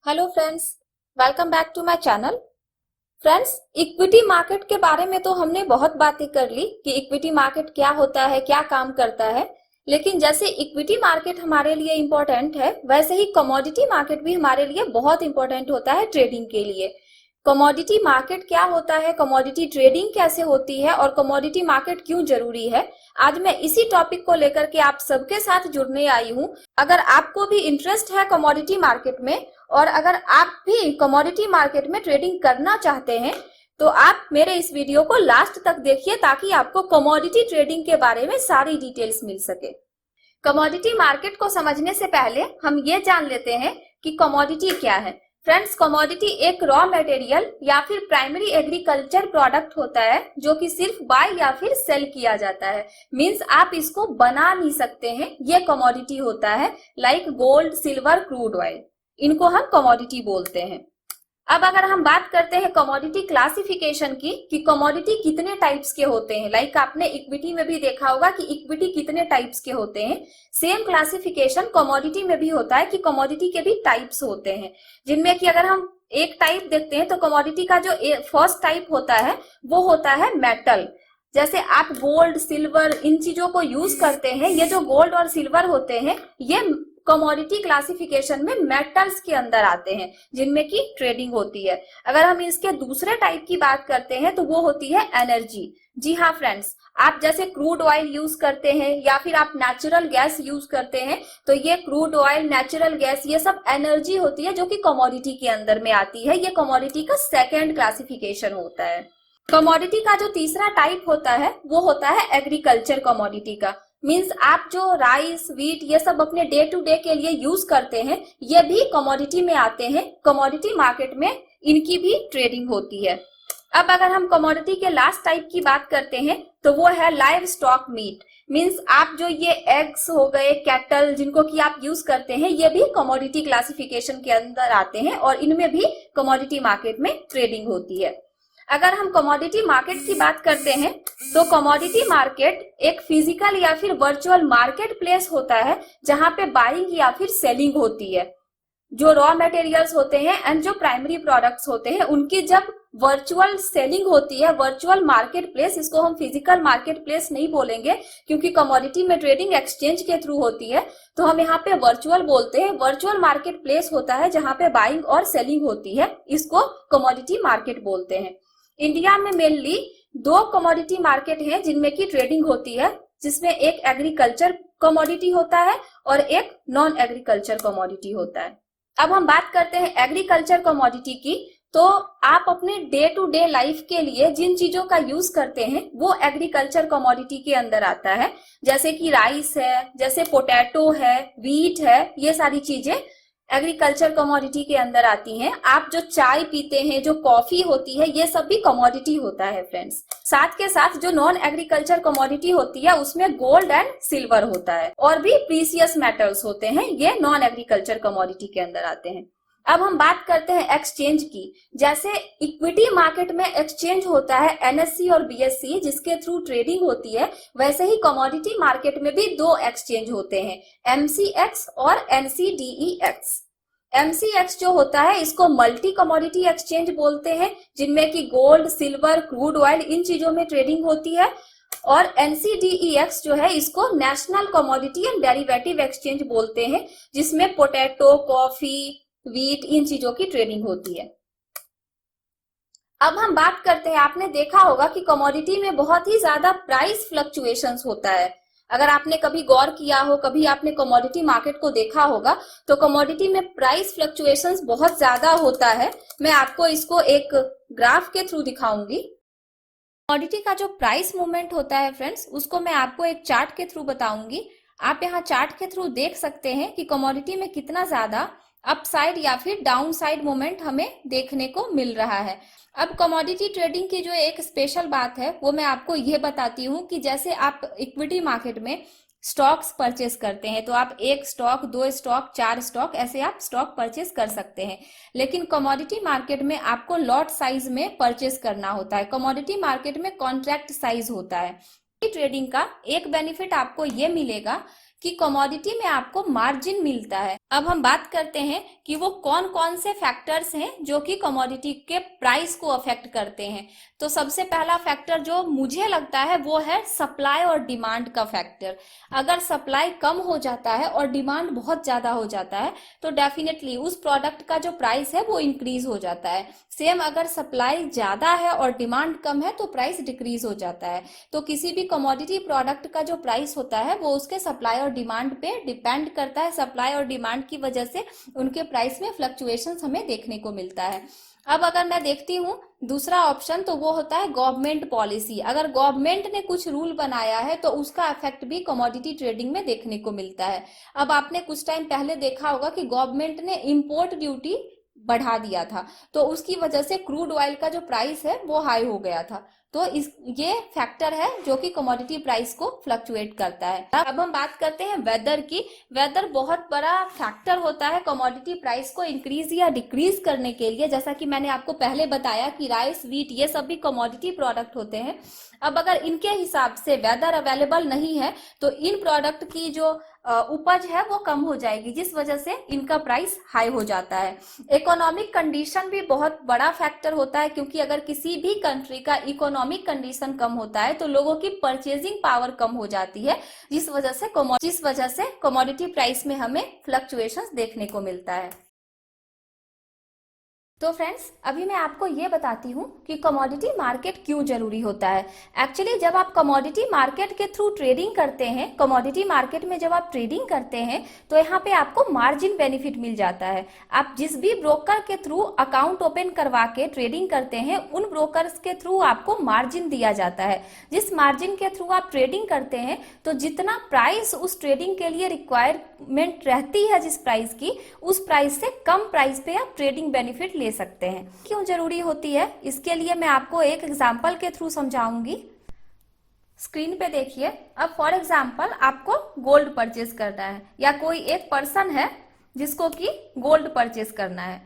Hello friends, welcome back to my channel. Friends, equity market के बारे में तो हमने बहुत बातें कर ली कि इक्विटी मार्केट क्या होता है, क्या काम करता है। लेकिन जैसे इक्विटी मार्केट हमारे लिए इम्पोर्टेंट है, वैसे ही कमोडिटी मार्केट भी हमारे लिए बहुत इंपॉर्टेंट होता है ट्रेडिंग के लिए। कमोडिटी मार्केट क्या होता है, कमोडिटी ट्रेडिंग कैसे होती है और कमोडिटी मार्केट क्यों जरूरी है, आज मैं इसी टॉपिक को लेकर के आप सबके साथ जुड़ने आई हूँ। अगर आपको भी इंटरेस्ट है कमोडिटी मार्केट में और अगर आप भी कमोडिटी मार्केट में ट्रेडिंग करना चाहते हैं तो आप मेरे इस वीडियो को लास्ट तक देखिए ताकि आपको कमोडिटी ट्रेडिंग के बारे में सारी डिटेल्स मिल सके। कमोडिटी मार्केट को समझने से पहले हम ये जान लेते हैं कि कमोडिटी क्या है। फ्रेंड्स, कमोडिटी एक रॉ मटेरियल या फिर प्राइमरी एग्रीकल्चर प्रोडक्ट होता है जो कि सिर्फ बाय या फिर सेल किया जाता है। मींस आप इसको बना नहीं सकते हैं, ये कमोडिटी होता है। Like gold, silver, crude oil, इनको हम कमोडिटी बोलते हैं। अब अगर हम बात करते हैं कमोडिटी क्लासिफिकेशन की कि कमोडिटी कितने टाइप्स के होते हैं। लाइक आपने इक्विटी में भी देखा होगा कि इक्विटी कितने टाइप्स के होते हैं। सेम क्लासिफिकेशन कमोडिटी में भी होता है कि कमोडिटी के भी टाइप्स होते हैं, जिनमें कि अगर हम एक टाइप देखते हैं तो कमोडिटी का जो फर्स्ट टाइप होता है वो होता है मेटल। जैसे आप गोल्ड, सिल्वर, इन चीजों को यूज करते हैं, ये जो गोल्ड और सिल्वर होते हैं ये कमोडिटी क्लासिफिकेशन में मेटल्स के अंदर आते हैं जिनमें की ट्रेडिंग होती है। अगर हम इसके दूसरे टाइप की बात करते हैं तो वो होती है एनर्जी। जी हाँ फ्रेंड्स, आप जैसे क्रूड ऑयल यूज करते हैं या फिर आप नेचुरल गैस यूज करते हैं तो ये क्रूड ऑयल, नेचुरल गैस, ये सब एनर्जी होती है जो कि कमोडिटी के अंदर में आती है। ये कमोडिटी का सेकेंड क्लासिफिकेशन होता है। कमोडिटी का जो तीसरा टाइप होता है वो होता है एग्रीकल्चर कमोडिटी का। मींस आप जो राइस, व्हीट, ये सब अपने डे टू डे के लिए यूज करते हैं ये भी कमोडिटी में आते हैं। कमोडिटी मार्केट में इनकी भी ट्रेडिंग होती है। अब अगर हम कमोडिटी के लास्ट टाइप की बात करते हैं तो वो है लाइव स्टॉक मीट। मींस आप जो ये एग्स हो गए, कैटल, जिनको कि आप यूज करते हैं, ये भी कमोडिटी क्लासिफिकेशन के अंदर आते हैं और इनमें भी कमोडिटी मार्केट में ट्रेडिंग होती है। अगर हम कमोडिटी मार्केट की बात करते हैं तो कमोडिटी मार्केट एक फिजिकल या फिर वर्चुअल मार्केट प्लेस होता है जहां पे बाइंग या फिर सेलिंग होती है। जो रॉ मटेरियल्स होते हैं एंड जो प्राइमरी प्रोडक्ट्स होते हैं उनकी जब वर्चुअल सेलिंग होती है, वर्चुअल मार्केट प्लेस, इसको हम फिजिकल मार्केट प्लेस नहीं बोलेंगे क्योंकि कमोडिटी में ट्रेडिंग एक्सचेंज के थ्रू होती है, तो हम यहाँ पे वर्चुअल बोलते हैं। वर्चुअल मार्केट प्लेस होता है जहां पे बाइंग और सेलिंग होती है, इसको कमोडिटी मार्केट बोलते हैं। इंडिया में मेनली दो कमोडिटी मार्केट हैं जिनमें की ट्रेडिंग होती है, जिसमें एक एग्रीकल्चर कमोडिटी होता है और एक नॉन एग्रीकल्चर कमोडिटी होता है। अब हम बात करते हैं एग्रीकल्चर कमोडिटी की। तो आप अपने डे टू डे लाइफ के लिए जिन चीजों का यूज करते हैं वो एग्रीकल्चर कमोडिटी के अंदर आता है। जैसे कि राइस है, जैसे पोटैटो है, व्हीट है, ये सारी चीजें एग्रीकल्चर कमोडिटी के अंदर आती हैं। आप जो चाय पीते हैं, जो कॉफी होती है, ये सब भी कमोडिटी होता है फ्रेंड्स। साथ के साथ जो नॉन एग्रीकल्चर कमोडिटी होती है उसमें गोल्ड एंड सिल्वर होता है और भी प्रीसियस मेटल्स होते हैं, ये नॉन एग्रीकल्चर कमोडिटी के अंदर आते हैं। अब हम बात करते हैं एक्सचेंज की। जैसे इक्विटी मार्केट में एक्सचेंज होता है एनएससी और बीएससी जिसके थ्रू ट्रेडिंग होती है, वैसे ही कमोडिटी मार्केट में भी दो एक्सचेंज होते हैं, एमसीएक्स और एनसीडीईएक्स। एमसीएक्स जो होता है इसको मल्टी कमोडिटी एक्सचेंज बोलते हैं, जिनमें कि गोल्ड, सिल्वर, क्रूड ऑयल, इन चीजों में ट्रेडिंग होती है। और एनसीडीईएक्स जो है इसको national commodity and derivative exchange बोलते हैं, जिसमें पोटैटो, कॉफी, व्हीट, इन चीजों की ट्रेडिंग होती है। अब हम बात करते हैं, आपने देखा होगा कि कमोडिटी में बहुत ही ज्यादा प्राइस फ्लक्चुएशंस होता है। अगर आपने कभी गौर किया हो, कभी आपने कमोडिटी मार्केट को देखा होगा तो कमोडिटी में प्राइस फ्लक्चुएशंस बहुत ज्यादा होता है। मैं आपको इसको एक ग्राफ के थ्रू दिखाऊंगी। कमोडिटी का जो प्राइस मूवमेंट होता है फ्रेंड्स, उसको मैं आपको एक चार्ट के थ्रू बताऊंगी। आप यहाँ चार्ट के थ्रू देख सकते हैं कि कमोडिटी में कितना ज्यादा अपसाइड या फिर डाउन साइड मूवमेंट हमें देखने को मिल रहा है। अब कमोडिटी ट्रेडिंग की जो एक स्पेशल बात है वो मैं आपको ये बताती हूँ कि जैसे आप इक्विटी मार्केट में स्टॉक्स परचेस करते हैं तो आप एक स्टॉक, दो स्टॉक, चार स्टॉक, ऐसे आप स्टॉक परचेस कर सकते हैं। लेकिन कमोडिटी मार्केट में आपको लॉट साइज में परचेस करना होता है। कमोडिटी मार्केट में कॉन्ट्रैक्ट साइज होता है। ट्रेडिंग का एक बेनिफिट आपको ये मिलेगा कि कमोडिटी में आपको मार्जिन मिलता है। अब हम बात करते हैं कि वो कौन कौन से फैक्टर्स हैं जो कि कमोडिटी के प्राइस को अफेक्ट करते हैं। तो सबसे पहला फैक्टर जो मुझे लगता है वो है सप्लाई और डिमांड का फैक्टर। अगर सप्लाई कम हो जाता है और डिमांड बहुत ज्यादा हो जाता है तो डेफिनेटली उस प्रोडक्ट का जो प्राइस है वो इंक्रीज हो जाता है। सेम अगर सप्लाई ज्यादा है और डिमांड कम है तो प्राइस डिक्रीज हो जाता है। तो किसी भी कमोडिटी प्रोडक्ट का जो प्राइस होता है वो उसके सप्लाई और डिमांड पे डिपेंड करता है। सप्लाई और डिमांड की वजह से उनके प्राइस में फ्लक्चुएशंस हमें देखने को मिलता है। अब अगर मैं देखती हूँ दूसरा ऑप्शन, तो वो होता है गवर्नमेंट पॉलिसी। अगर गवर्नमेंट ने कुछ रूल बनाया है तो उसका इफेक्ट भी कमोडिटी ट्रेडिंग में देखने को मिलता है। अब आपने कुछ टाइम पहले देखा होगा कि गवर्नमेंट ने इंपोर्ट ड्यूटी बढ़ा दिया था, तो उसकी वजह से क्रूड ऑयल का जो प्राइस है वो हाई हो गया था। तो ये फैक्टर है जो कि कमोडिटी प्राइस को फ्लक्चुएट करता है। अब हम बात करते हैं वेदर की। वेदर बहुत बड़ा फैक्टर होता है कमोडिटी प्राइस को इंक्रीज या डिक्रीज करने के लिए। जैसा कि मैंने आपको पहले बताया कि राइस, व्हीट ये सब भी कमोडिटी प्रोडक्ट होते हैं। अब अगर इनके हिसाब से वेदर अवेलेबल नहीं है तो इन प्रोडक्ट की जो उपज है वो कम हो जाएगी, जिस वजह से इनका प्राइस हाई हो जाता है। इकोनॉमिक कंडीशन भी बहुत बड़ा फैक्टर होता है, क्योंकि अगर किसी भी कंट्री का इकोनॉमिक कंडीशन कम होता है तो लोगों की परचेजिंग पावर कम हो जाती है, जिस वजह से कमोडिटी प्राइस में हमें फ्लक्चुएशंस देखने को मिलता है। तो फ्रेंड्स, अभी मैं आपको ये बताती हूँ कि कमोडिटी मार्केट क्यों जरूरी होता है। एक्चुअली जब आप कमोडिटी मार्केट के थ्रू ट्रेडिंग करते हैं, कमोडिटी मार्केट में जब आप ट्रेडिंग करते हैं तो यहाँ पे आपको मार्जिन बेनिफिट मिल जाता है। आप जिस भी ब्रोकर के थ्रू अकाउंट ओपन करवा के ट्रेडिंग करते हैं उन ब्रोकर्स के थ्रू आपको मार्जिन दिया जाता है। जिस मार्जिन के थ्रू आप ट्रेडिंग करते हैं तो जितना प्राइस उस ट्रेडिंग के लिए रिक्वायरमेंट रहती है जिस प्राइस की, उस प्राइस से कम प्राइस पे आप ट्रेडिंग बेनिफिट ले सकते हैं। क्यों जरूरी होती है, इसके लिए मैं आपको एक एग्जांपल के थ्रू समझाऊंगी। स्क्रीन पे देखिए। अब फॉर एग्जांपल आपको गोल्ड परचेस करना है, या कोई एक पर्सन है जिसको कि गोल्ड परचेस करना है।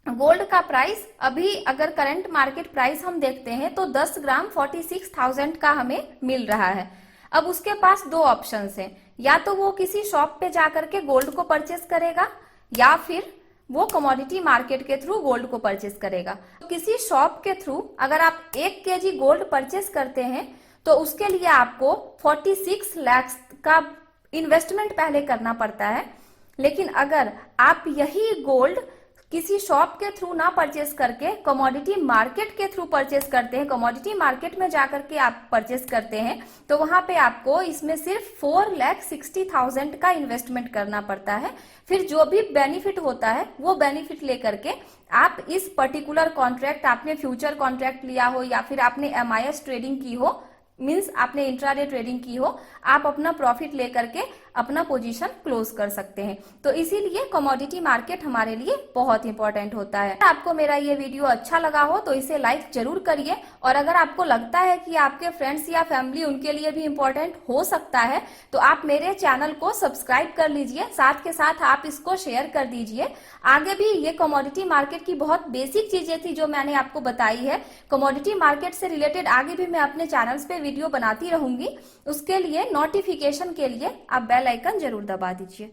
गोल्ड का प्राइस अभी अगर करंट मार्केट प्राइस हम देखते हैं तो 10 ग्राम 46,000 का हमें मिल रहा है। अब उसके पास दो ऑप्शंस हैं, या तो वो किसी शॉप पे जाकर के गोल्ड को परचेस करेगा या फिर वो कमोडिटी मार्केट के थ्रू गोल्ड को परचेस करेगा। तो किसी शॉप के थ्रू अगर आप 1 केजी गोल्ड परचेस करते हैं तो उसके लिए आपको 46 लाख का इन्वेस्टमेंट पहले करना पड़ता है। लेकिन अगर आप यही गोल्ड किसी शॉप के थ्रू ना परचेस करके कमोडिटी मार्केट के थ्रू परचेस करते हैं, कमोडिटी मार्केट में जाकर के आप परचेस करते हैं, तो वहां पे आपको इसमें सिर्फ 4,60,000 का इन्वेस्टमेंट करना पड़ता है। फिर जो भी बेनिफिट होता है वो बेनिफिट लेकर के आप इस पर्टिकुलर कॉन्ट्रैक्ट, आपने फ्यूचर कॉन्ट्रैक्ट लिया हो या फिर आपने MIS ट्रेडिंग की हो, मीन्स आपने इंट्राडे ट्रेडिंग की हो, आप अपना प्रॉफिट लेकर के अपना पोजीशन क्लोज कर सकते हैं। तो इसीलिए कमोडिटी मार्केट हमारे लिए बहुत इंपॉर्टेंट होता है। आपको मेरा ये वीडियो अच्छा लगा हो तो इसे लाइक जरूर करिए, और अगर आपको लगता है कि आपके फ्रेंड्स या फैमिली उनके लिए भी इंपॉर्टेंट हो सकता है तो आप मेरे चैनल को सब्सक्राइब कर लीजिए, साथ के साथ आप इसको शेयर कर दीजिए। आगे भी ये कमोडिटी मार्केट की बहुत बेसिक चीजें थी जो मैंने आपको बताई है। कमोडिटी मार्केट से रिलेटेड आगे भी मैं अपने चैनल्स पे वीडियो बनाती रहूंगी। उसके लिए नोटिफिकेशन के लिए आप बेल आइकन जरूर दबा दीजिए।